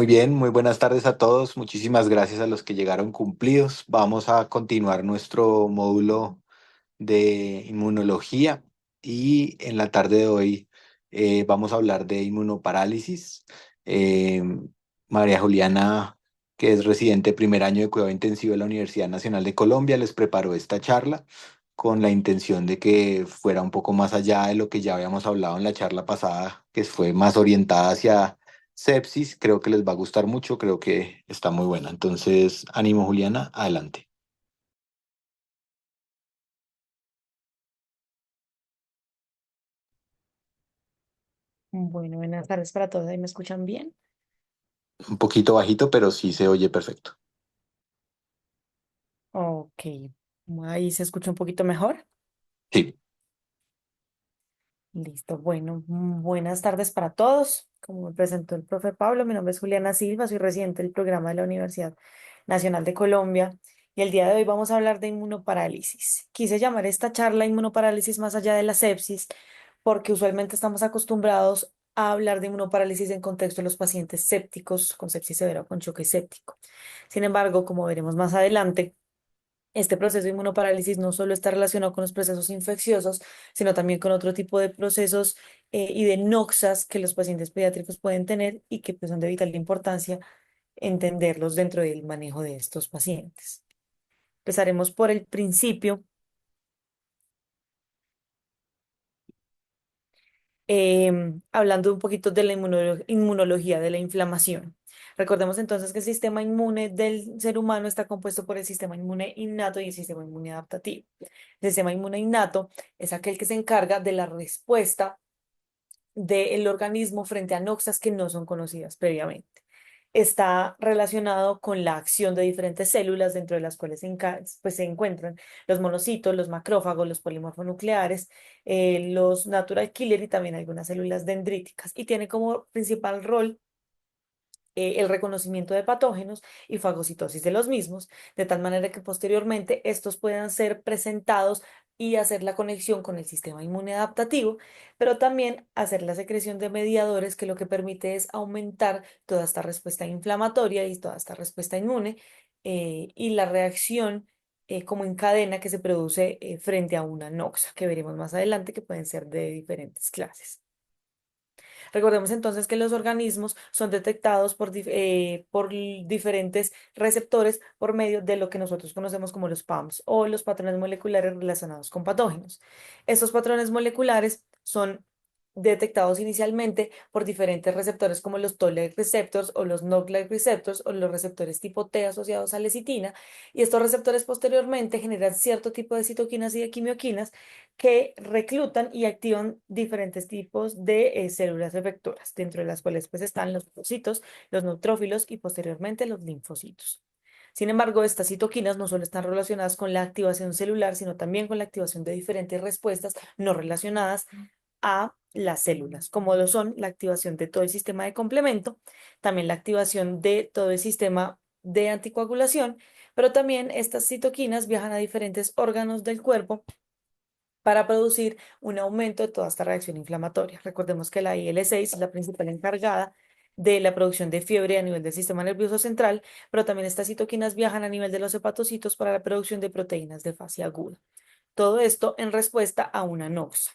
Muy bien, muy buenas tardes a todos. Muchísimas gracias a los que llegaron cumplidos. Vamos a continuar nuestro módulo de inmunología y en la tarde de hoy vamos a hablar de inmunoparálisis. Eh, María Juliana, que es residente primer año de cuidado intensivo de la Universidad Nacional de Colombia, les preparó esta charla con la intención de que fuera un poco más allá de lo que ya habíamos hablado en la charla pasada, que fue más orientada hacia sepsis. Creo que les va a gustar mucho, creo que está muy buena. Entonces, ánimo Juliana, adelante. Bueno, buenas tardes para todos. ¿Ahí me escuchan bien? Un poquito bajito, pero sí se oye perfecto. Ok. Ahí se escucha un poquito mejor. Sí. Listo. Bueno, buenas tardes para todos. Como me presentó el profe Pablo, mi nombre es Juliana Silva, soy residente del programa de la Universidad Nacional de Colombia y el día de hoy vamos a hablar de inmunoparálisis. Quise llamar esta charla inmunoparálisis más allá de la sepsis porque usualmente estamos acostumbrados a hablar de inmunoparálisis en contexto de los pacientes sépticos con sepsis severa o con choque séptico. Sin embargo, como veremos más adelante, este proceso de inmunoparálisis no solo está relacionado con los procesos infecciosos, sino también con otro tipo de procesos y de noxas que los pacientes pediátricos pueden tener y que pues, son de vital importancia entenderlos dentro del manejo de estos pacientes. Empezaremos por el principio, hablando un poquito de la inmunología, de la inflamación. Recordemos entonces que el sistema inmune del ser humano está compuesto por el sistema inmune innato y el sistema inmune adaptativo. El sistema inmune innato es aquel que se encarga de la respuesta del organismo frente a noxas que no son conocidas previamente. Está relacionado con la acción de diferentes células, dentro de las cuales pues, se encuentran los monocitos, los macrófagos, los polimorfonucleares, los natural killer y también algunas células dendríticas. Y tiene como principal rol el reconocimiento de patógenos y fagocitosis de los mismos, de tal manera que posteriormente estos puedan ser presentados y hacer la conexión con el sistema inmune adaptativo, pero también hacer la secreción de mediadores que lo que permite es aumentar toda esta respuesta inflamatoria y toda esta respuesta inmune y la reacción como en cadena que se produce frente a una noxa, que veremos más adelante que pueden ser de diferentes clases. Recordemos entonces que los organismos son detectados por diferentes receptores por medio de lo que nosotros conocemos como los PAMs o los patrones moleculares relacionados con patógenos. Estos patrones moleculares son detectados inicialmente por diferentes receptores como los Toll-like receptors o los NOG-like receptors o los receptores tipo T asociados a lecitina, y estos receptores posteriormente generan cierto tipo de citoquinas y de quimioquinas que reclutan y activan diferentes tipos de células efectoras, dentro de las cuales pues están los leucocitos, los neutrófilos y posteriormente los linfocitos. Sin embargo, estas citoquinas no solo están relacionadas con la activación celular, sino también con la activación de diferentes respuestas no relacionadas a las células, como lo son la activación de todo el sistema de complemento, también la activación de todo el sistema de anticoagulación, pero también estas citoquinas viajan a diferentes órganos del cuerpo para producir un aumento de toda esta reacción inflamatoria. Recordemos que la IL-6 es la principal encargada de la producción de fiebre a nivel del sistema nervioso central, pero también estas citoquinas viajan a nivel de los hepatocitos para la producción de proteínas de fase aguda. Todo esto en respuesta a una noxa.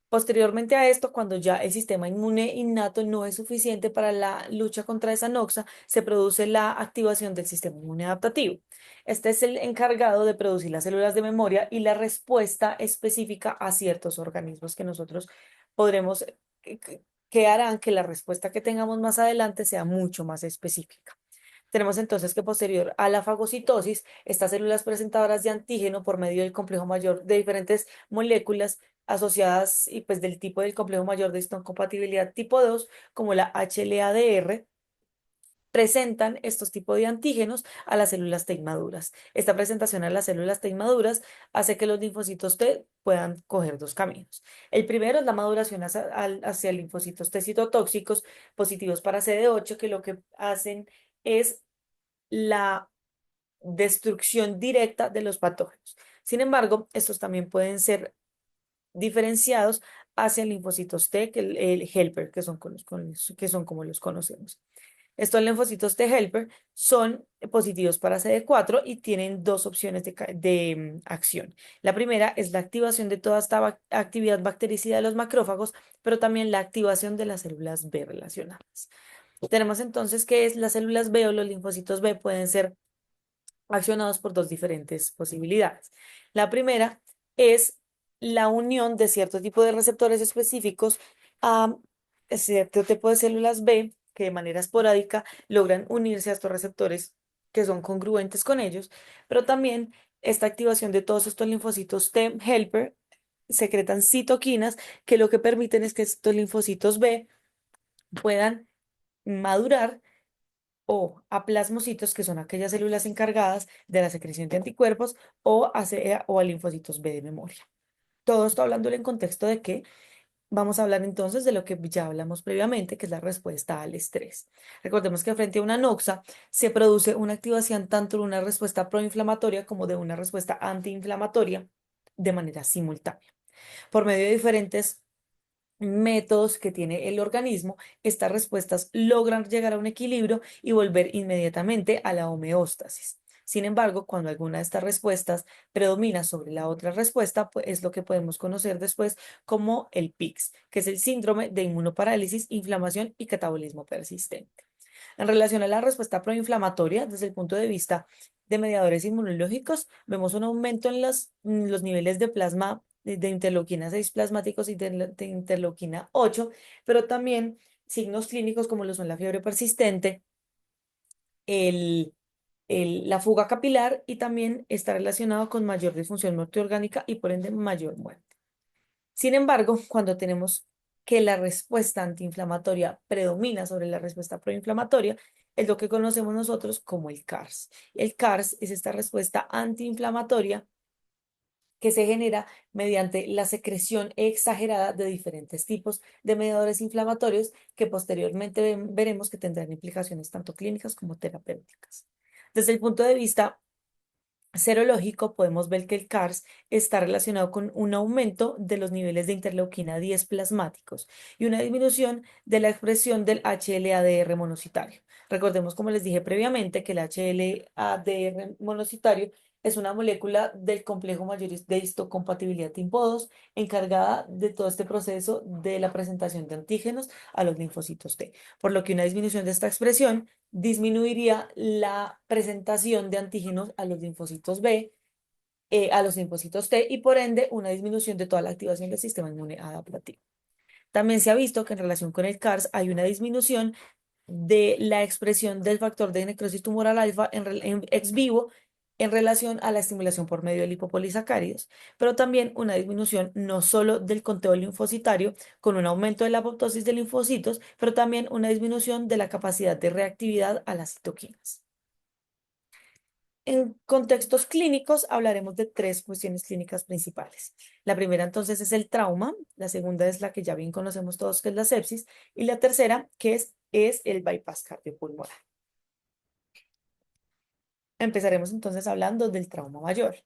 Posteriormente a esto, cuando ya el sistema inmune innato no es suficiente para la lucha contra esa noxa, se produce la activación del sistema inmune adaptativo. Este es el encargado de producir las células de memoria y la respuesta específica a ciertos organismos que nosotros podremos, que harán que la respuesta que tengamos más adelante sea mucho más específica. Tenemos entonces que posterior a la fagocitosis, estas células presentadoras de antígeno por medio del complejo mayor de diferentes moléculas asociadas y pues del tipo del complejo mayor de histocompatibilidad tipo 2, como la HLA-DR, presentan estos tipos de antígenos a las células T inmaduras. Esta presentación a las células T inmaduras hace que los linfocitos T puedan coger dos caminos. El primero es la maduración hacia linfocitos T citotóxicos positivos para CD8, que lo que hacen es la destrucción directa de los patógenos. Sin embargo, estos también pueden ser diferenciados hacia linfocitos T, que el helper, que son, que son como los conocemos. Estos linfocitos T helper son positivos para CD4 y tienen dos opciones de acción. La primera es la activación de toda esta actividad bactericida de los macrófagos, pero también la activación de las células B relacionadas. Tenemos entonces que las células B o los linfocitos B pueden ser accionados por dos diferentes posibilidades. La primera es la unión de cierto tipo de receptores específicos a cierto tipo de células B que de manera esporádica logran unirse a estos receptores que son congruentes con ellos, pero también esta activación de todos estos linfocitos T helper secretan citoquinas que lo que permiten es que estos linfocitos B puedan madurar o a plasmocitos, que son aquellas células encargadas de la secreción de anticuerpos, o a linfocitos B de memoria. Todo esto hablándole en contexto de que vamos a hablar entonces de lo que ya hablamos previamente, que es la respuesta al estrés. Recordemos que frente a una noxa se produce una activación tanto de una respuesta proinflamatoria como de una respuesta antiinflamatoria de manera simultánea. Por medio de diferentes métodos que tiene el organismo, estas respuestas logran llegar a un equilibrio y volver inmediatamente a la homeostasis. Sin embargo, cuando alguna de estas respuestas predomina sobre la otra respuesta, pues es lo que podemos conocer después como el PIX, que es el síndrome de inmunoparálisis, inflamación y catabolismo persistente. En relación a la respuesta proinflamatoria, desde el punto de vista de mediadores inmunológicos, vemos un aumento en los niveles de plasma de interleuquina 6 plasmáticos y de interleuquina 8, pero también signos clínicos como lo son la fiebre persistente, el, la fuga capilar y también está relacionado con mayor disfunción multiorgánica y por ende mayor muerte. Sin embargo, cuando tenemos que la respuesta antiinflamatoria predomina sobre la respuesta proinflamatoria, es lo que conocemos nosotros como el CARS. El CARS es esta respuesta antiinflamatoria que se genera mediante la secreción exagerada de diferentes tipos de mediadores inflamatorios que posteriormente veremos que tendrán implicaciones tanto clínicas como terapéuticas. Desde el punto de vista serológico, podemos ver que el CARS está relacionado con un aumento de los niveles de interleuquina 10 plasmáticos y una disminución de la expresión del HLA-DR monocitario. Recordemos, como les dije previamente, que el HLA-DR monocitario es una molécula del complejo mayor de histocompatibilidad TIMP2 encargada de todo este proceso de la presentación de antígenos a los linfocitos T, por lo que una disminución de esta expresión disminuiría la presentación de antígenos a los linfocitos B, a los linfocitos T y por ende una disminución de toda la activación del sistema inmune adaptativo. También se ha visto que en relación con el CARS hay una disminución de la expresión del factor de necrosis tumoral alfa en ex vivo en relación a la estimulación por medio de lipopolisacáridos, pero también una disminución no solo del conteo linfocitario con un aumento de la apoptosis de linfocitos, pero también una disminución de la capacidad de reactividad a las citoquinas. En contextos clínicos hablaremos de tres cuestiones clínicas principales. La primera entonces es el trauma, la segunda es la que ya bien conocemos todos, que es la sepsis, y la tercera, que es el bypass cardiopulmonar. Empezaremos entonces hablando del trauma mayor.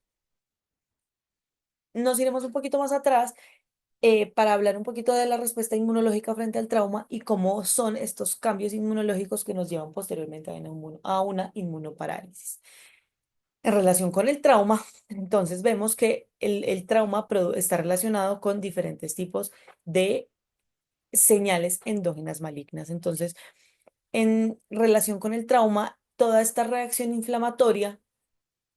Nos iremos un poquito más atrás para hablar un poquito de la respuesta inmunológica frente al trauma y cómo son estos cambios inmunológicos que nos llevan posteriormente a una inmunoparálisis. En relación con el trauma, entonces vemos que el trauma está relacionado con diferentes tipos de señales endógenas malignas. Entonces, en relación con el trauma, toda esta reacción inflamatoria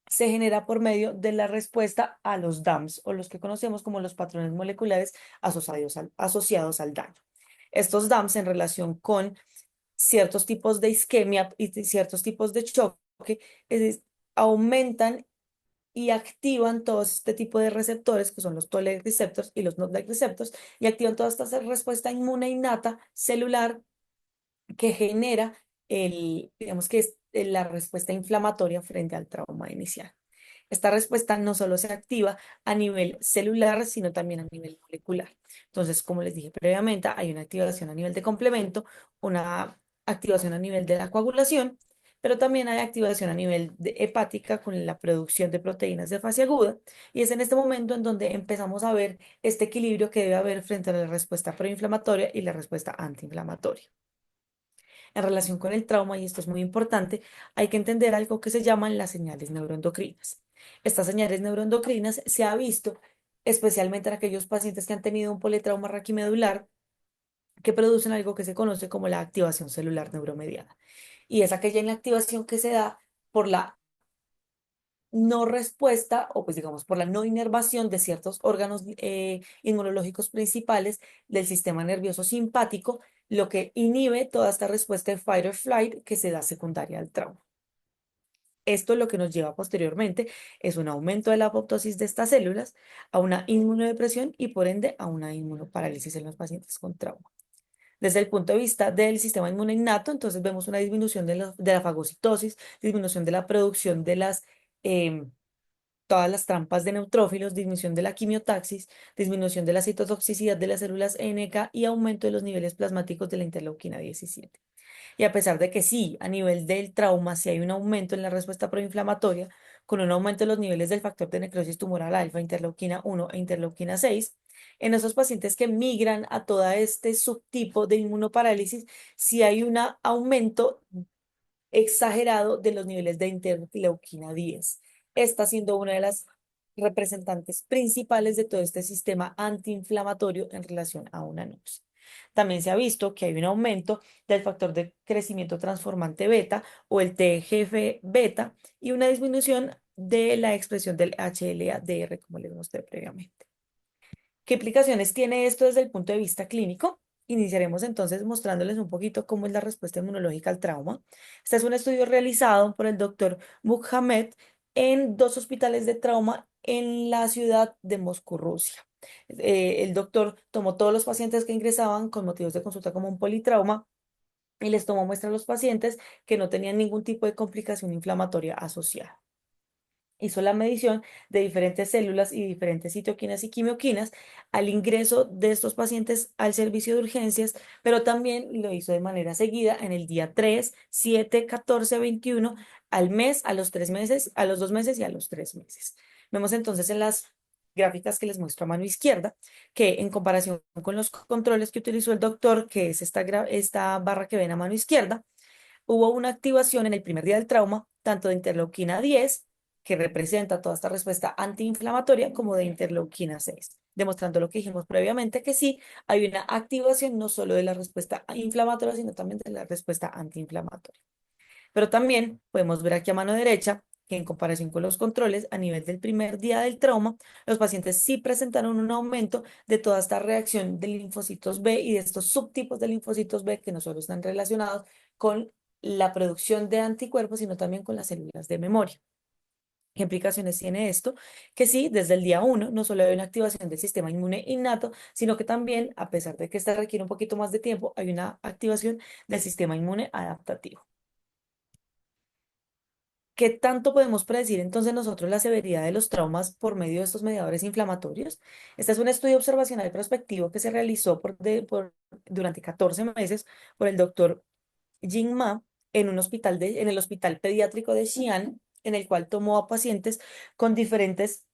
se genera por medio de la respuesta a los DAMs o los que conocemos como los patrones moleculares asociados al daño. Estos DAMs en relación con ciertos tipos de isquemia y ciertos tipos de choque aumentan y activan todo este tipo de receptores que son los Toll-like receptors y los Not-like receptors y activan toda esta respuesta inmune innata celular que genera digamos que es la respuesta inflamatoria frente al trauma inicial. Esta respuesta no solo se activa a nivel celular, sino también a nivel molecular. Entonces, como les dije previamente, hay una activación a nivel de complemento, una activación a nivel de la coagulación, pero también hay activación a nivel hepática con la producción de proteínas de fase aguda, y es en este momento en donde empezamos a ver este equilibrio que debe haber frente a la respuesta proinflamatoria y la respuesta antiinflamatoria. En relación con el trauma, y esto es muy importante, hay que entender algo que se llaman las señales neuroendocrinas. Estas señales neuroendocrinas se ha visto especialmente en aquellos pacientes que han tenido un politrauma raquimedular que producen algo que se conoce como la activación celular neuromediada. Y es aquella inactivación que se da por la no respuesta o pues digamos por la no inervación de ciertos órganos inmunológicos principales del sistema nervioso simpático, lo que inhibe toda esta respuesta de fight or flight que se da secundaria al trauma. Esto lo que nos lleva posteriormente es un aumento de la apoptosis de estas células, a una inmunodepresión y por ende a una inmunoparálisis en los pacientes con trauma. Desde el punto de vista del sistema inmune innato, entonces vemos una disminución de la fagocitosis, disminución de la producción de em, todas las trampas de neutrófilos, disminución de la quimiotaxis, disminución de la citotoxicidad de las células NK y aumento de los niveles plasmáticos de la interleuquina 17. Y a pesar de que sí, a nivel del trauma, sí hay un aumento en la respuesta proinflamatoria, con un aumento de los niveles del factor de necrosis tumoral alfa, interleuquina 1 e interleuquina 6, en esos pacientes que migran a todo este subtipo de inmunoparálisis, sí hay un aumento exagerado de los niveles de interleuquina 10. Esta siendo una de las representantes principales de todo este sistema antiinflamatorio en relación a una anorexia. También se ha visto que hay un aumento del factor de crecimiento transformante beta o el TGF beta y una disminución de la expresión del HLA-DR, como les mostré previamente. ¿Qué implicaciones tiene esto desde el punto de vista clínico? Iniciaremos entonces mostrándoles un poquito cómo es la respuesta inmunológica al trauma. Este es un estudio realizado por el doctor Mukhamed en dos hospitales de trauma en la ciudad de Moscú, Rusia. El doctor tomó todos los pacientes que ingresaban con motivos de consulta como un politrauma y les tomó muestra a los pacientes que no tenían ningún tipo de complicación inflamatoria asociada. Hizo la medición de diferentes células y diferentes citoquinas y quimioquinas al ingreso de estos pacientes al servicio de urgencias, pero también lo hizo de manera seguida en el día 3, 7, 14, 21, al mes, a los 3 meses, a los 2 meses y a los 3 meses. Vemos entonces en las gráficas que les muestro a mano izquierda que en comparación con los controles que utilizó el doctor, que es esta barra que ven a mano izquierda, hubo una activación en el primer día del trauma, tanto de interleuquina 10, que representa toda esta respuesta antiinflamatoria, como de interleuquina 6, demostrando lo que dijimos previamente, que sí, hay una activación no solo de la respuesta inflamatoria, sino también de la respuesta antiinflamatoria. Pero también podemos ver aquí a mano derecha que en comparación con los controles, a nivel del primer día del trauma, los pacientes sí presentaron un aumento de toda esta reacción de linfocitos B y de estos subtipos de linfocitos B que no solo están relacionados con la producción de anticuerpos, sino también con las células de memoria. ¿Qué implicaciones tiene esto? Que sí, desde el día 1 no solo hay una activación del sistema inmune innato, sino que también, a pesar de que esta requiere un poquito más de tiempo, hay una activación del sistema inmune adaptativo. ¿Qué tanto podemos predecir entonces nosotros la severidad de los traumas por medio de estos mediadores inflamatorios? Este es un estudio observacional prospectivo que se realizó durante 14 meses por el doctor Jing Ma en en el Hospital Pediátrico de Xi'an, en el cual tomó a pacientes con diferentes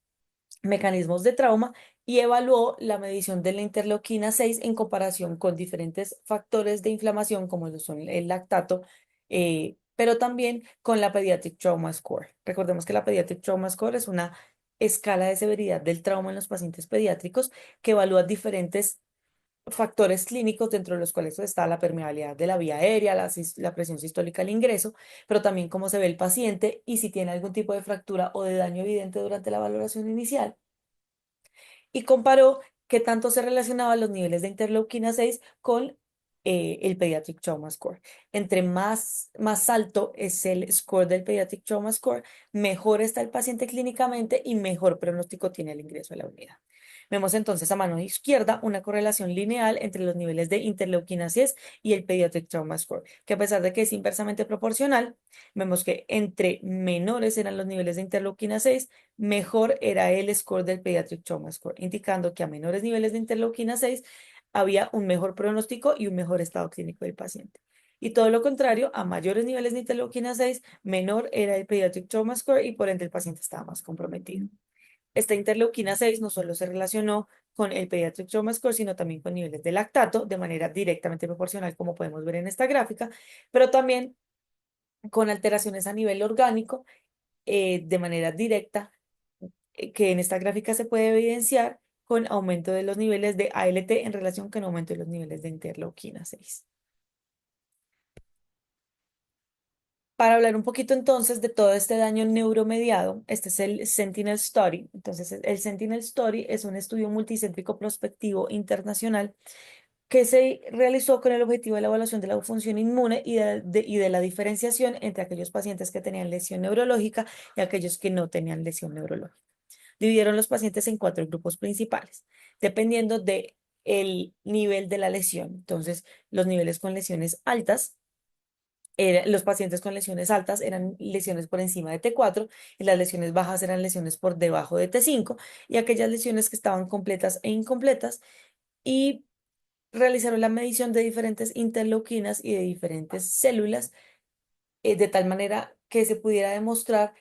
mecanismos de trauma y evaluó la medición de la interleuquina 6 en comparación con diferentes factores de inflamación como lo son el lactato, pero también con la Pediatric Trauma Score. Recordemos que la Pediatric Trauma Score es una escala de severidad del trauma en los pacientes pediátricos que evalúa diferentes factores clínicos, dentro de los cuales está la permeabilidad de la vía aérea, la presión sistólica al ingreso, pero también cómo se ve el paciente y si tiene algún tipo de fractura o de daño evidente durante la valoración inicial. Y comparó qué tanto se relacionaban los niveles de interleuquina 6 con el Pediatric Trauma Score. Entre más alto es el score del Pediatric Trauma Score, mejor está el paciente clínicamente y mejor pronóstico tiene el ingreso a la unidad. Vemos entonces a mano izquierda una correlación lineal entre los niveles de interleuquina 6 y el Pediatric Trauma Score, que a pesar de que es inversamente proporcional, vemos que entre menores eran los niveles de interleuquina 6, mejor era el score del Pediatric Trauma Score, indicando que a menores niveles de interleuquina 6 había un mejor pronóstico y un mejor estado clínico del paciente. Y todo lo contrario, a mayores niveles de interleuquina 6, menor era el Pediatric Trauma Score y por ende el paciente estaba más comprometido. Esta interleuquina 6 no solo se relacionó con el Pediatric Trauma Score, sino también con niveles de lactato de manera directamente proporcional, como podemos ver en esta gráfica, pero también con alteraciones a nivel orgánico de manera directa, que en esta gráfica se puede evidenciar con aumento de los niveles de ALT en relación con aumento de los niveles de interleuquina 6. Para hablar un poquito entonces de todo este daño neuromediado, este es el Sentinel Study. Entonces, el Sentinel Study es un estudio multicéntrico prospectivo internacional que se realizó con el objetivo de la evaluación de la función inmune y de la diferenciación entre aquellos pacientes que tenían lesión neurológica y aquellos que no tenían lesión neurológica. Dividieron los pacientes en cuatro grupos principales, dependiendo de el nivel de la lesión. Entonces, los niveles con lesiones altas, los pacientes con lesiones altas eran lesiones por encima de T4 y las lesiones bajas eran lesiones por debajo de T5 y aquellas lesiones que estaban completas e incompletas, y realizaron la medición de diferentes interleuquinas y de diferentes células de tal manera que se pudiera demostrar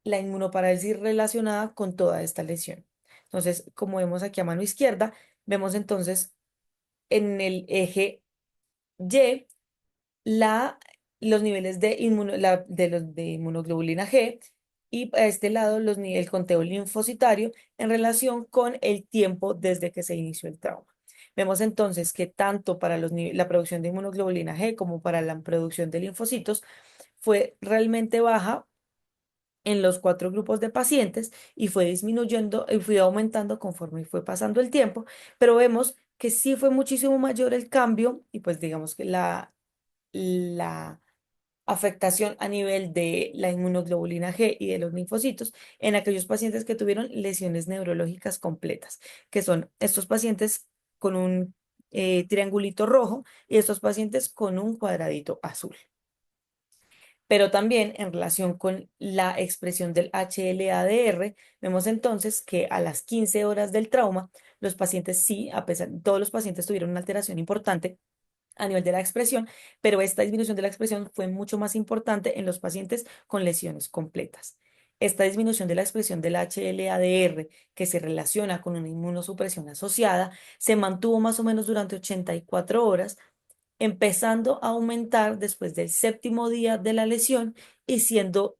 la inmunoparálisis relacionada con toda esta lesión. Entonces, como vemos aquí a mano izquierda, vemos entonces en el eje Y la, los niveles de, de inmunoglobulina G y a este lado el conteo linfocitario en relación con el tiempo desde que se inició el trauma. Vemos entonces que tanto para la producción de inmunoglobulina G como para la producción de linfocitos fue realmente baja en los cuatro grupos de pacientes y fue disminuyendo y fue aumentando conforme fue pasando el tiempo, pero vemos que sí fue muchísimo mayor el cambio y pues digamos que la afectación a nivel de la inmunoglobulina G y de los linfocitos en aquellos pacientes que tuvieron lesiones neurológicas completas, que son estos pacientes con un triangulito rojo y estos pacientes con un cuadradito azul. Pero también en relación con la expresión del HLA-DR, vemos entonces que a las 15 horas del trauma, los pacientes sí, a pesar, todos los pacientes tuvieron una alteración importante a nivel de la expresión, pero esta disminución de la expresión fue mucho más importante en los pacientes con lesiones completas. Esta disminución de la expresión del HLA-DR, que se relaciona con una inmunosupresión asociada, se mantuvo más o menos durante 84 horas, empezando a aumentar después del séptimo día de la lesión y siendo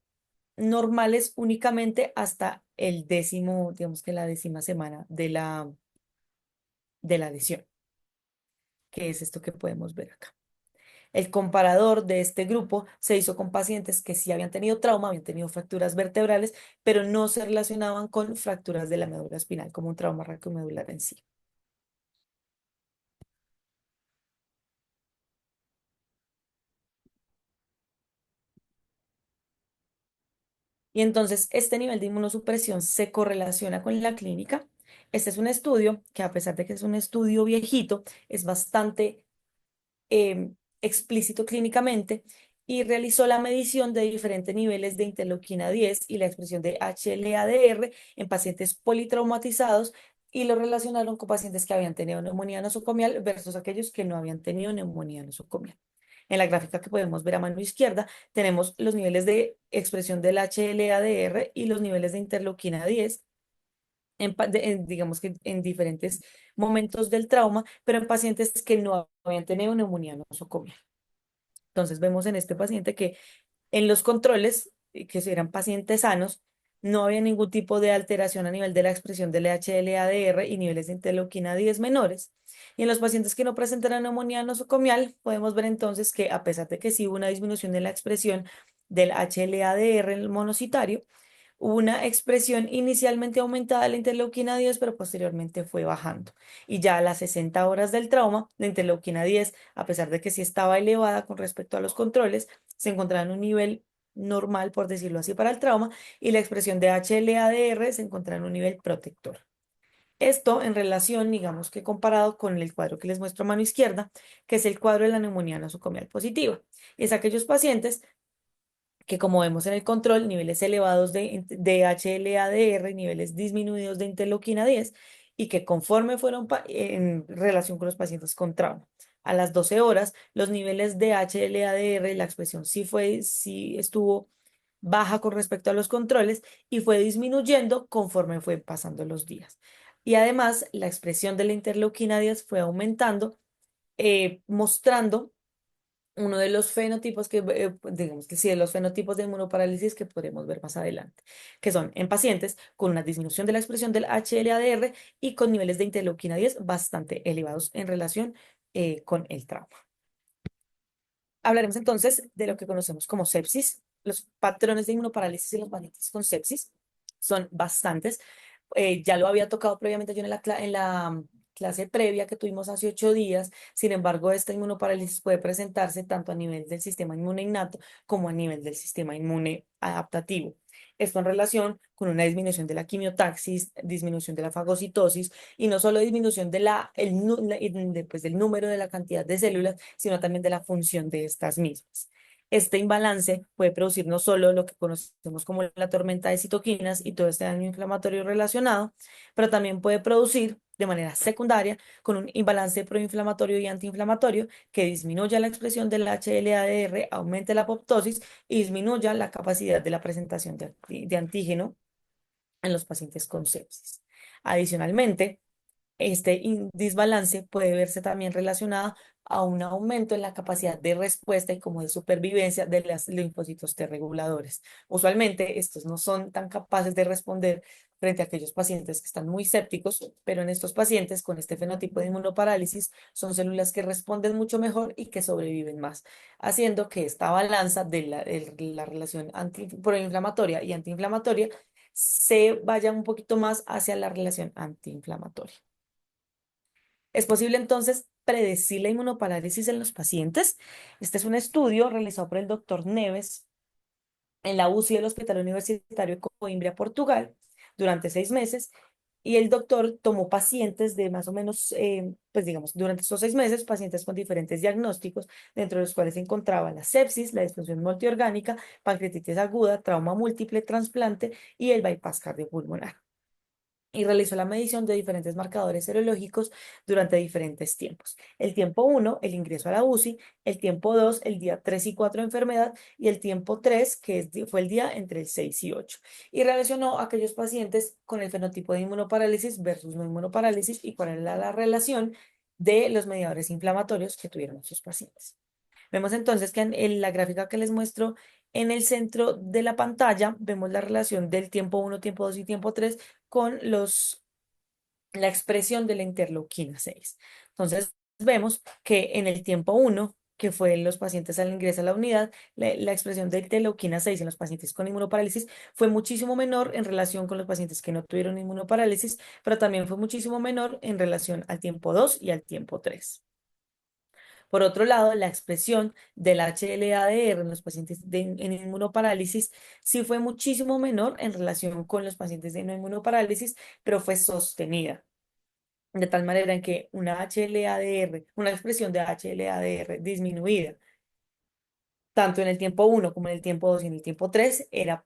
normales únicamente hasta el décimo, digamos que la décima semana de la lesión, que es esto que podemos ver acá. El comparador de este grupo se hizo con pacientes que sí habían tenido trauma, habían tenido fracturas vertebrales, pero no se relacionaban con fracturas de la médula espinal, como un trauma raquiomedular en sí. Y entonces este nivel de inmunosupresión se correlaciona con la clínica. Este es un estudio que, a pesar de que es un estudio viejito, es bastante explícito clínicamente y realizó la medición de diferentes niveles de interleuquina 10 y la expresión de HLA-DR en pacientes politraumatizados y lo relacionaron con pacientes que habían tenido neumonía nosocomial versus aquellos que no habían tenido neumonía nosocomial. En la gráfica que podemos ver a mano izquierda, tenemos los niveles de expresión del HLA-DR y los niveles de interleuquina 10 digamos que en diferentes momentos del trauma, pero en pacientes que no habían tenido neumonía nosocomial. Entonces vemos en este paciente que en los controles, que eran pacientes sanos, no había ningún tipo de alteración a nivel de la expresión del HLA-DR y niveles de interleuquina 10 menores. Y en los pacientes que no presentaron neumonía nosocomial, podemos ver entonces que, a pesar de que sí hubo una disminución en la expresión del HLA-DR en el monocitario, hubo una expresión inicialmente aumentada de la interleuquina 10, pero posteriormente fue bajando. Y ya a las 60 horas del trauma, la interleuquina 10, a pesar de que sí estaba elevada con respecto a los controles, se encontraba en un nivel normal, por decirlo así, para el trauma, y la expresión de HLA-DR se encontraba en un nivel protector. Esto en relación, digamos que comparado con el cuadro que les muestro a mano izquierda, que es el cuadro de la neumonía nosocomial positiva. Es aquellos pacientes que, como vemos en el control, niveles elevados de HLA-DR, niveles disminuidos de interleuquina 10, y que conforme fueron en relación con los pacientes con trauma. A las 12 horas, los niveles de HLA-DR, la expresión sí estuvo baja con respecto a los controles y fue disminuyendo conforme fue pasando los días. Y además, la expresión de la interleuquina 10 fue aumentando, mostrando uno de los fenotipos digamos que sí, de los fenotipos de inmunoparálisis que podremos ver más adelante, que son en pacientes con una disminución de la expresión del HLA-DR y con niveles de interleuquina 10 bastante elevados en relación con el trauma. Hablaremos entonces de lo que conocemos como sepsis. Los patrones de inmunoparálisis en los pacientes con sepsis son bastantes. Ya lo había tocado previamente yo en la clase previa que tuvimos hace 8 días. Sin embargo, esta inmunoparálisis puede presentarse tanto a nivel del sistema inmune innato como a nivel del sistema inmune adaptativo. Esto en relación con una disminución de la quimiotaxis, disminución de la fagocitosis y no solo disminución de pues, del número de la cantidad de células, sino también de la función de estas mismas. Este imbalance puede producir no solo lo que conocemos como la tormenta de citoquinas y todo este daño inflamatorio relacionado, pero también puede producir de manera secundaria con un imbalance proinflamatorio y antiinflamatorio que disminuya la expresión del HLA-DR, aumente la apoptosis y disminuya la capacidad de la presentación de antígeno en los pacientes con sepsis. Adicionalmente, este desbalance puede verse también relacionado a un aumento en la capacidad de respuesta y como de supervivencia de los linfocitos T reguladores. Usualmente estos no son tan capaces de responder frente a aquellos pacientes que están muy sépticos, pero en estos pacientes con este fenotipo de inmunoparálisis son células que responden mucho mejor y que sobreviven más, haciendo que esta balanza de la relación proinflamatoria y antiinflamatoria se vaya un poquito más hacia la relación antiinflamatoria. ¿Es posible entonces predecir la inmunoparálisis en los pacientes? Este es un estudio realizado por el doctor Neves en la UCI del Hospital Universitario de Coimbra, Portugal, durante 6 meses. Y el doctor tomó pacientes de más o menos, pues digamos, durante estos 6 meses, pacientes con diferentes diagnósticos, dentro de los cuales se encontraba la sepsis, la disfunción multiorgánica, pancreatitis aguda, trauma múltiple, trasplante y el bypass cardiopulmonar y realizó la medición de diferentes marcadores serológicos durante diferentes tiempos. El tiempo 1, el ingreso a la UCI, el tiempo 2, el día 3 y 4 de enfermedad, y el tiempo 3, fue el día entre el 6 y 8. Y relacionó a aquellos pacientes con el fenotipo de inmunoparálisis versus no inmunoparálisis y cuál era la relación de los mediadores inflamatorios que tuvieron esos pacientes. Vemos entonces que en la gráfica que les muestro en el centro de la pantalla, vemos la relación del tiempo 1, tiempo 2 y tiempo 3 con la expresión de la interleuquina 6. Entonces, vemos que en el tiempo 1, que fue en los pacientes al ingreso a la unidad, la expresión de interleuquina 6 en los pacientes con inmunoparálisis fue muchísimo menor en relación con los pacientes que no tuvieron inmunoparálisis, pero también fue muchísimo menor en relación al tiempo 2 y al tiempo 3. Por otro lado, la expresión del HLA-DR en los pacientes en inmunoparálisis sí fue muchísimo menor en relación con los pacientes de no inmunoparálisis, pero fue sostenida. De tal manera en que una expresión de HLA-DR disminuida, tanto en el tiempo 1 como en el tiempo 2 y en el tiempo 3, era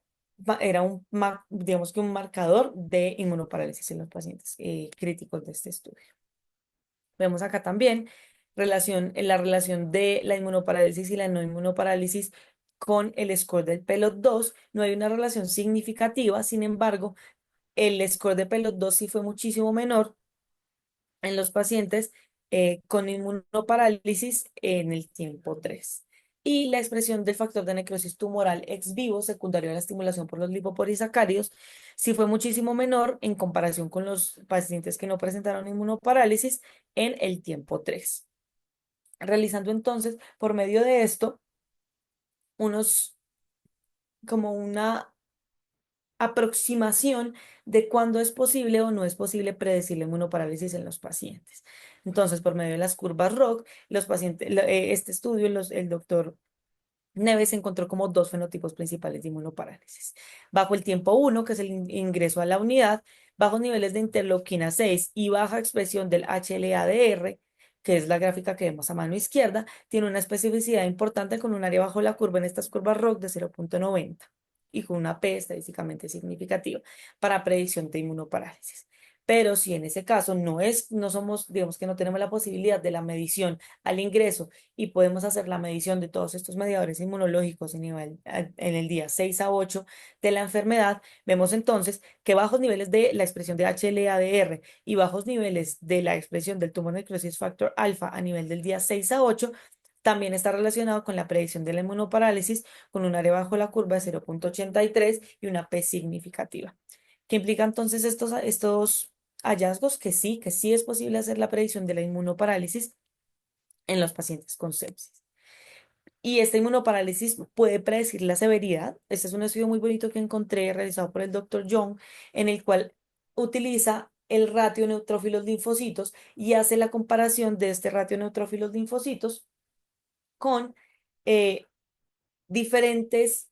digamos que un marcador de inmunoparálisis en los pacientes críticos de este estudio. Vemos acá también en la relación de la inmunoparálisis y la no inmunoparálisis con el score del PELOT 2. No hay una relación significativa, sin embargo, el score de PELOT 2 sí fue muchísimo menor en los pacientes con inmunoparálisis en el tiempo 3. Y la expresión del factor de necrosis tumoral ex vivo secundario a la estimulación por los lipopolisacáridos sí fue muchísimo menor en comparación con los pacientes que no presentaron inmunoparálisis en el tiempo 3. Realizando entonces, por medio de esto, unos como una aproximación de cuándo es posible o no es posible predecir la inmunoparálisis en los pacientes. Entonces, por medio de las curvas ROC, este estudio, el doctor Neves encontró como dos fenotipos principales de inmunoparálisis. Bajo el tiempo 1, que es el ingreso a la unidad, bajos niveles de interleuquina 6 y baja expresión del HLA-DR, que es la gráfica que vemos a mano izquierda, tiene una especificidad importante con un área bajo la curva en estas curvas ROC de 0,90 y con una P estadísticamente significativa para predicción de inmunoparálisis. Pero si en ese caso no somos, digamos que no tenemos la posibilidad de la medición al ingreso y podemos hacer la medición de todos estos mediadores inmunológicos en el día 6 a 8 de la enfermedad, vemos entonces que bajos niveles de la expresión de HLA-DR y bajos niveles de la expresión del tumor necrosis factor alfa a nivel del día 6 a 8 también está relacionado con la predicción de la inmunoparálisis con un área bajo la curva de 0,83 y una P significativa. ¿Qué implica entonces estos hallazgos? Que sí es posible hacer la predicción de la inmunoparálisis en los pacientes con sepsis. Y esta inmunoparálisis puede predecir la severidad. Este es un estudio muy bonito que encontré realizado por el doctor Young, en el cual utiliza el ratio neutrófilos linfocitos y hace la comparación de este ratio neutrófilos linfocitos con eh, diferentes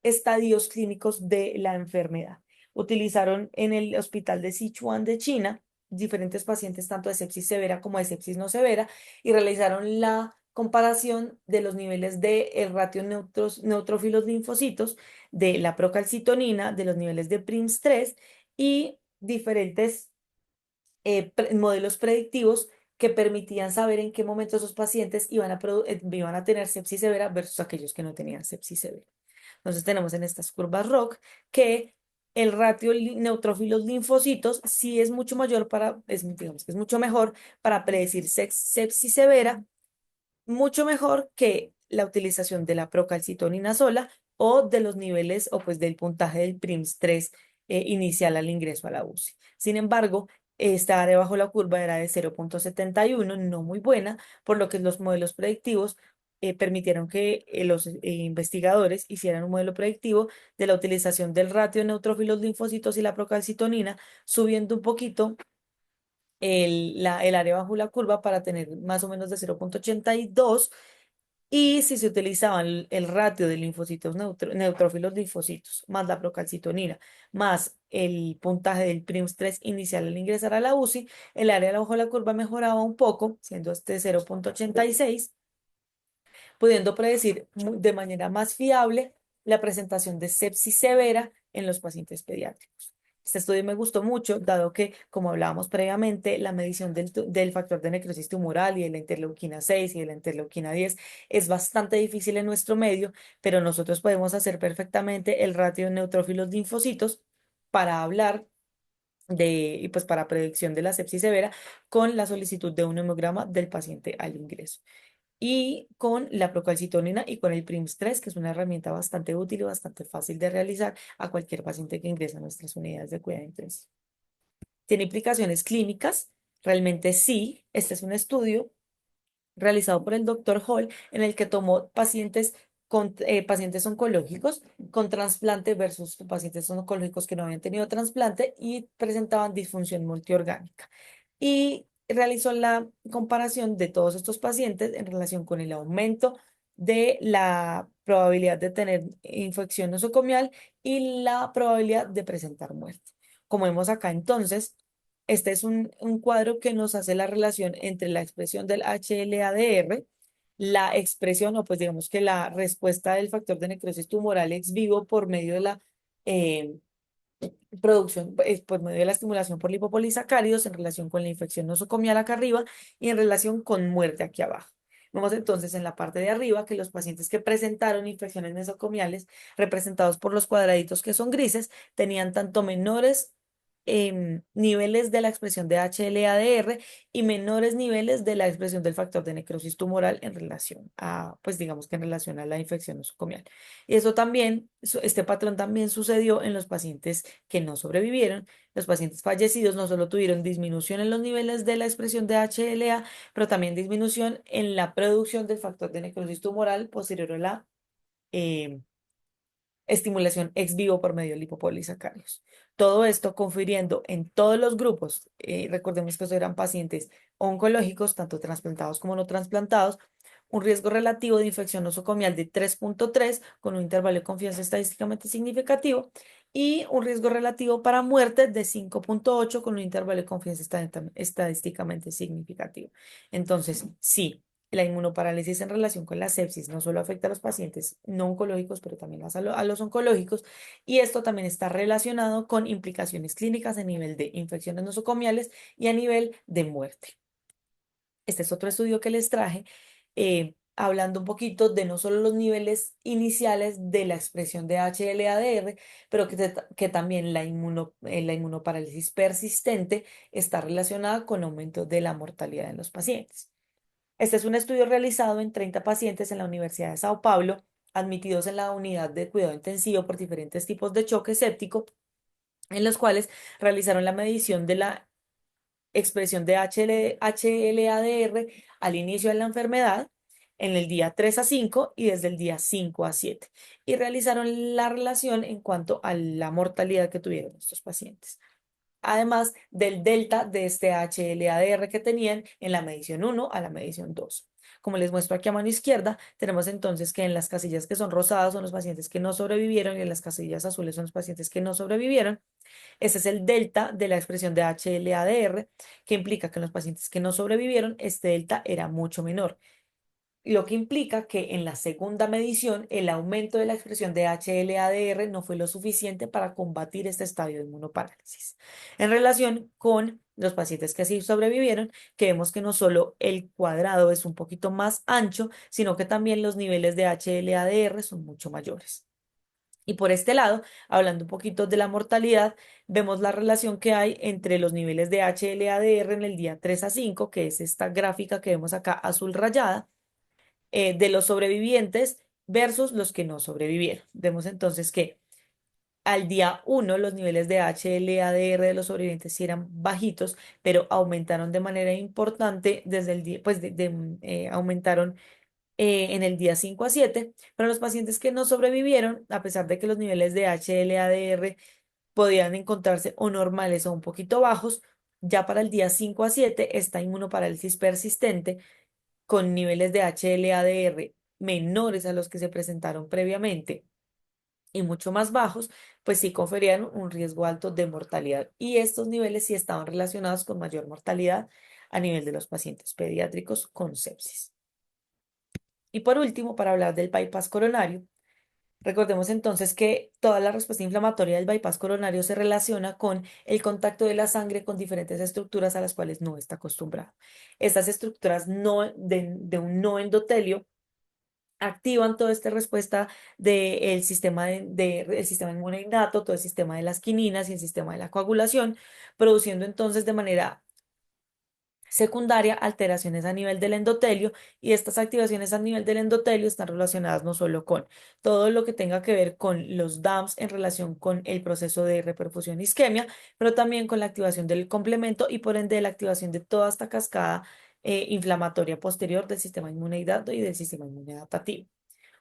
estadios clínicos de la enfermedad. Utilizaron en el hospital de Sichuan de China diferentes pacientes tanto de sepsis severa como de sepsis no severa y realizaron la comparación de los niveles de el ratio neutrófilos linfocitos, de la procalcitonina, de los niveles de PRIMS3 y diferentes modelos predictivos que permitían saber en qué momento esos pacientes iban a tener sepsis severa versus aquellos que no tenían sepsis severa. Entonces tenemos en estas curvas ROC que el ratio neutrófilos linfocitos sí es mucho mayor digamos que es mucho mejor para predecir sepsis severa, mucho mejor que la utilización de la procalcitonina sola o de los niveles o pues del puntaje del PRIMS3 inicial al ingreso a la UCI. Sin embargo, esta área bajo la curva era de 0,71, no muy buena, por lo que los modelos predictivos permitieron que los investigadores hicieran un modelo predictivo de la utilización del ratio de neutrófilos linfocitos y la procalcitonina, subiendo un poquito el área bajo la curva para tener más o menos de 0,82 y si se utilizaban el ratio de linfocitos neutrófilos linfocitos más la procalcitonina más el puntaje del PRIMS3 inicial al ingresar a la UCI, el área bajo la curva mejoraba un poco, siendo este 0,86, pudiendo predecir de manera más fiable la presentación de sepsis severa en los pacientes pediátricos. Este estudio me gustó mucho, dado que, como hablábamos previamente, la medición del factor de necrosis tumoral y de la interleuquina 6 y de la interleuquina 10 es bastante difícil en nuestro medio, pero nosotros podemos hacer perfectamente el ratio de neutrófilos linfocitos para hablar y pues para predicción de la sepsis severa con la solicitud de un hemograma del paciente al ingreso y con la procalcitonina y con el PRIMS3, que es una herramienta bastante útil y bastante fácil de realizar a cualquier paciente que ingresa a nuestras unidades de cuidado intensivo. ¿Tiene implicaciones clínicas? Realmente sí. Este es un estudio realizado por el doctor Hall en el que tomó pacientes oncológicos con trasplante versus pacientes oncológicos que no habían tenido trasplante y presentaban disfunción multiorgánica. Y realizó la comparación de todos estos pacientes en relación con el aumento de la probabilidad de tener infección nosocomial y la probabilidad de presentar muerte. Como vemos acá entonces, este es un cuadro que nos hace la relación entre la expresión del HLA-DR, la expresión o pues digamos que la respuesta del factor de necrosis tumoral ex vivo por medio de la eh, producción, por medio de la estimulación por lipopolisacáridos en relación con la infección nosocomial acá arriba y en relación con muerte aquí abajo. Vemos entonces en la parte de arriba que los pacientes que presentaron infecciones nosocomiales, representados por los cuadraditos que son grises, tenían tanto menores niveles de la expresión de HLA-DR y menores niveles de la expresión del factor de necrosis tumoral en relación a, pues digamos que en relación a la infección nosocomial. Y eso también, este patrón también sucedió en los pacientes que no sobrevivieron. Los pacientes fallecidos no solo tuvieron disminución en los niveles de la expresión de HLA, pero también disminución en la producción del factor de necrosis tumoral posterior a la eh, estimulación ex vivo por medio de lipopolisacáridos. Todo esto confiriendo en todos los grupos, recordemos que estos eran pacientes oncológicos, tanto trasplantados como no trasplantados, un riesgo relativo de infección nosocomial de 3,3 con un intervalo de confianza estadísticamente significativo y un riesgo relativo para muerte de 5,8 con un intervalo de confianza estadísticamente significativo. Entonces, sí. La inmunoparálisis en relación con la sepsis no solo afecta a los pacientes no oncológicos, pero también a los oncológicos, y esto también está relacionado con implicaciones clínicas a nivel de infecciones nosocomiales y a nivel de muerte. Este es otro estudio que les traje, hablando un poquito de no solo los niveles iniciales de la expresión de HLA-DR, pero que también la inmunoparálisis persistente está relacionada con aumento de la mortalidad en los pacientes. Este es un estudio realizado en 30 pacientes en la Universidad de Sao Paulo, admitidos en la unidad de cuidado intensivo por diferentes tipos de choque séptico, en los cuales realizaron la medición de la expresión de HLA-DR al inicio de la enfermedad, en el día 3 a 5 y desde el día 5 a 7, y realizaron la relación en cuanto a la mortalidad que tuvieron estos pacientes, además del delta de este HLA-DR que tenían en la medición 1 a la medición 2. Como les muestro aquí a mano izquierda, tenemos entonces que en las casillas que son rosadas son los pacientes que no sobrevivieron y en las casillas azules son los pacientes que no sobrevivieron. Ese es el delta de la expresión de HLA-DR, que implica que en los pacientes que no sobrevivieron, este delta era mucho menor, lo que implica que en la segunda medición el aumento de la expresión de HLA-DR no fue lo suficiente para combatir este estadio de inmunoparálisis. En relación con los pacientes que sí sobrevivieron, que vemos que no solo el cuadrado es un poquito más ancho, sino que también los niveles de HLA-DR son mucho mayores. Y por este lado, hablando un poquito de la mortalidad, vemos la relación que hay entre los niveles de HLA-DR en el día 3 a 5, que es esta gráfica que vemos acá azul rayada, de los sobrevivientes versus los que no sobrevivieron. Vemos entonces que al día 1 los niveles de HLA-DR de los sobrevivientes sí eran bajitos, pero aumentaron de manera importante desde el día, pues aumentaron en el día 5 a 7, pero los pacientes que no sobrevivieron, a pesar de que los niveles de HLA-DR podían encontrarse o normales o un poquito bajos, ya para el día 5 a 7, esta inmunoparálisis persistente con niveles de HLA-DR menores a los que se presentaron previamente y mucho más bajos, pues sí conferían un riesgo alto de mortalidad. Y estos niveles sí estaban relacionados con mayor mortalidad a nivel de los pacientes pediátricos con sepsis. Y por último, para hablar del bypass coronario, recordemos entonces que toda la respuesta inflamatoria del bypass coronario se relaciona con el contacto de la sangre con diferentes estructuras a las cuales no está acostumbrado. Estas estructuras de un no endotelio activan toda esta respuesta del sistema, el sistema inmune innato, todo el sistema de las quininas y el sistema de la coagulación, produciendo entonces de manera secundaria, alteraciones a nivel del endotelio, y estas activaciones a nivel del endotelio están relacionadas no solo con todo lo que tenga que ver con los DAMPs en relación con el proceso de reperfusión isquemia, pero también con la activación del complemento y por ende la activación de toda esta cascada inflamatoria posterior del sistema inmune innато y del sistema inmune adaptativo.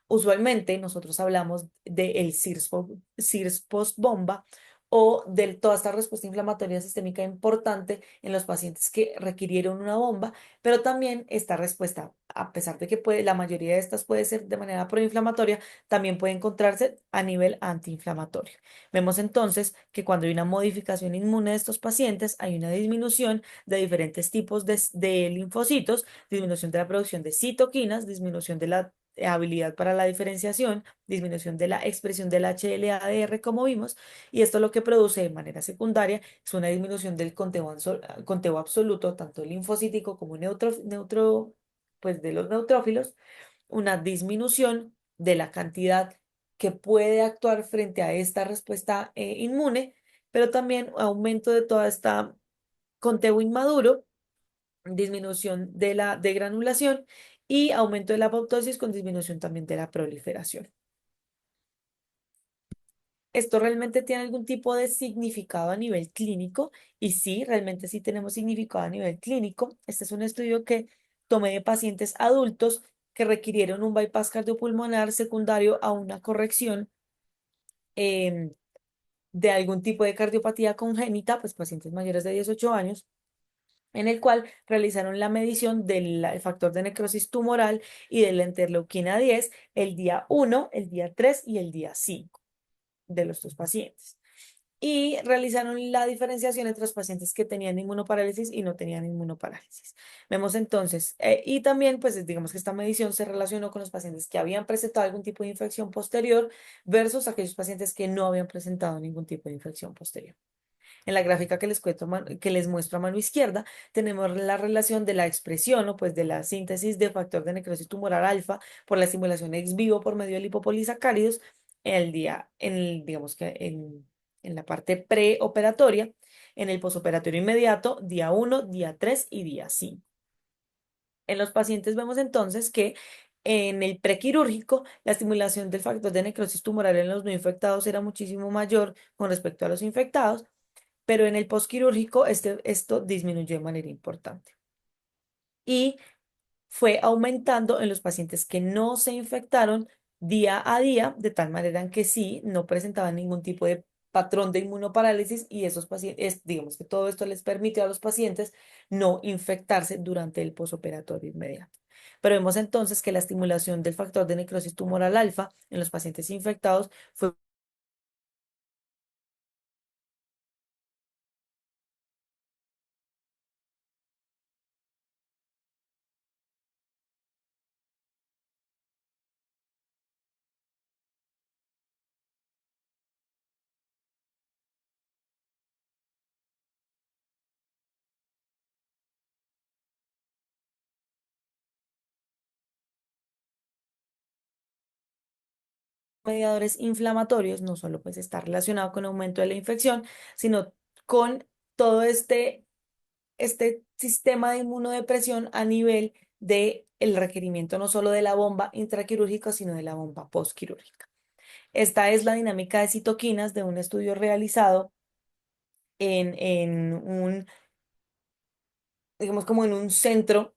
Usualmente nosotros hablamos del CIRS post-bomba o de toda esta respuesta inflamatoria sistémica importante en los pacientes que requirieron una bomba, pero también esta respuesta, a pesar de que la mayoría de estas puede ser de manera proinflamatoria, también puede encontrarse a nivel antiinflamatorio. Vemos entonces que cuando hay una modificación inmune de estos pacientes, hay una disminución de diferentes tipos de linfocitos, disminución de la producción de citoquinas, disminución de la habilidad para la diferenciación, disminución de la expresión del HLA-DR, como vimos, y esto lo que produce de manera secundaria es una disminución del conteo absoluto, tanto linfocítico como pues de los neutrófilos, una disminución de la cantidad que puede actuar frente a esta respuesta inmune, pero también aumento de toda esta conteo inmaduro, disminución de la degranulación y aumento de la apoptosis con disminución también de la proliferación. ¿Esto realmente tiene algún tipo de significado a nivel clínico? Y sí, realmente sí tenemos significado a nivel clínico. Este es un estudio que tomé de pacientes adultos que requirieron un bypass cardiopulmonar secundario a una corrección em, de algún tipo de cardiopatía congénita, pues pacientes mayores de 18 años, en el cual realizaron la medición del factor de necrosis tumoral y de la interleuquina 10 el día 1, el día 3 y el día 5 de los dos pacientes. y realizaron la diferenciación entre los pacientes que tenían inmunoparálisis y no tenían inmunoparálisis. Vemos entonces, y también, pues digamos que esta medición se relacionó con los pacientes que habían presentado algún tipo de infección posterior versus aquellos pacientes que no habían presentado ningún tipo de infección posterior. En la gráfica que les muestro a mano izquierda, tenemos la relación de la expresión o pues de la síntesis de factor de necrosis tumoral alfa por la estimulación ex vivo por medio de lipopolisacáridos digamos que en la parte preoperatoria, en el posoperatorio inmediato, día 1, día 3 y día 5. En los pacientes vemos entonces que en el prequirúrgico, la estimulación del factor de necrosis tumoral en los no infectados era muchísimo mayor con respecto a los infectados, pero en el postquirúrgico esto disminuyó de manera importante. Y fue aumentando en los pacientes que no se infectaron día a día, de tal manera que sí, no presentaban ningún tipo de patrón de inmunoparálisis y esos pacientes, digamos que todo esto les permitió a los pacientes no infectarse durante el posoperatorio inmediato. Pero vemos entonces que la estimulación del factor de necrosis tumoral alfa en los pacientes infectados fue mediadores inflamatorios, no solo pues está relacionado con aumento de la infección, sino con todo este sistema de inmunodepresión a nivel de el requerimiento no solo de la bomba intraquirúrgica, sino de la bomba postquirúrgica. Esta es la dinámica de citoquinas de un estudio realizado en un, digamos como en un centro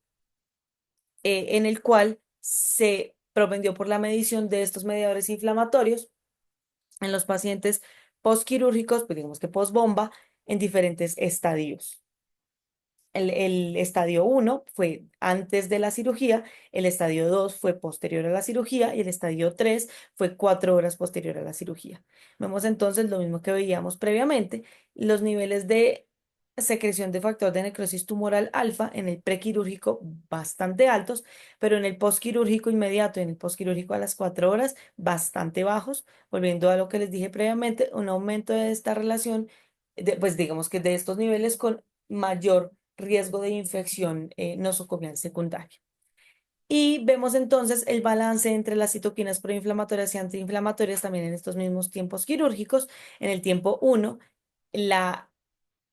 en el cual se propendió por la medición de estos mediadores inflamatorios en los pacientes postquirúrgicos, pues digamos que postbomba, en diferentes estadios. El estadio 1 fue antes de la cirugía, el estadio 2 fue posterior a la cirugía y el estadio 3 fue 4 horas posterior a la cirugía. Vemos entonces lo mismo que veíamos previamente, los niveles de secreción de factor de necrosis tumoral alfa en el prequirúrgico bastante altos, pero en el postquirúrgico inmediato y en el postquirúrgico a las 4 horas bastante bajos, volviendo a lo que les dije previamente, un aumento de esta relación, pues digamos que de estos niveles con mayor riesgo de infección nosocomial secundaria. Y vemos entonces el balance entre las citoquinas proinflamatorias y antiinflamatorias también en estos mismos tiempos quirúrgicos. En el tiempo 1, la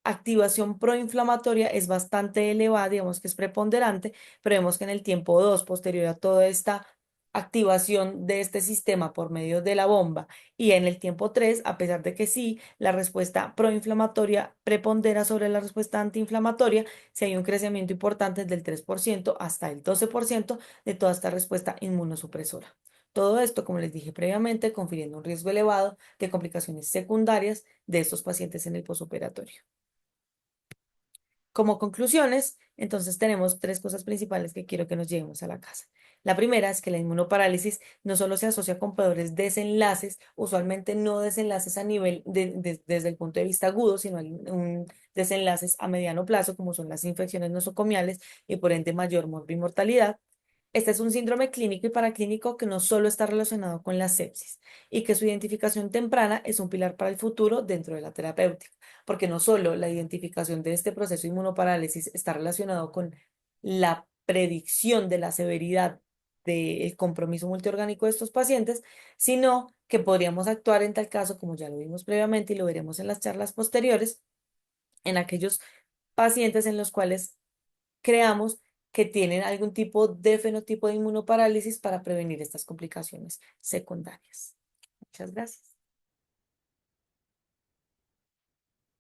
activación proinflamatoria es bastante elevada, digamos que es preponderante, pero vemos que en el tiempo 2 posterior a toda esta activación de este sistema por medio de la bomba, y en el tiempo 3 a pesar de que sí, la respuesta proinflamatoria prepondera sobre la respuesta antiinflamatoria, si hay un crecimiento importante del 3% hasta el 12% de toda esta respuesta inmunosupresora. Todo esto, como les dije previamente, confiriendo un riesgo elevado de complicaciones secundarias de estos pacientes en el posoperatorio. Como conclusiones, entonces tenemos tres cosas principales que quiero que nos llevemos a la casa. La primera es que la inmunoparálisis no solo se asocia con peores desenlaces, usualmente no desenlaces a nivel desde el punto de vista agudo, sino desenlaces a mediano plazo, como son las infecciones nosocomiales y por ende mayor mortalidad. Este es un síndrome clínico y paraclínico que no solo está relacionado con la sepsis y que su identificación temprana es un pilar para el futuro dentro de la terapéutica, porque no solo la identificación de este proceso de inmunoparálisis está relacionado con la predicción de la severidad del compromiso multiorgánico de estos pacientes, sino que podríamos actuar en tal caso, como ya lo vimos previamente y lo veremos en las charlas posteriores, en aquellos pacientes en los cuales creamos que tienen algún tipo de fenotipo de inmunoparálisis para prevenir estas complicaciones secundarias. Muchas gracias.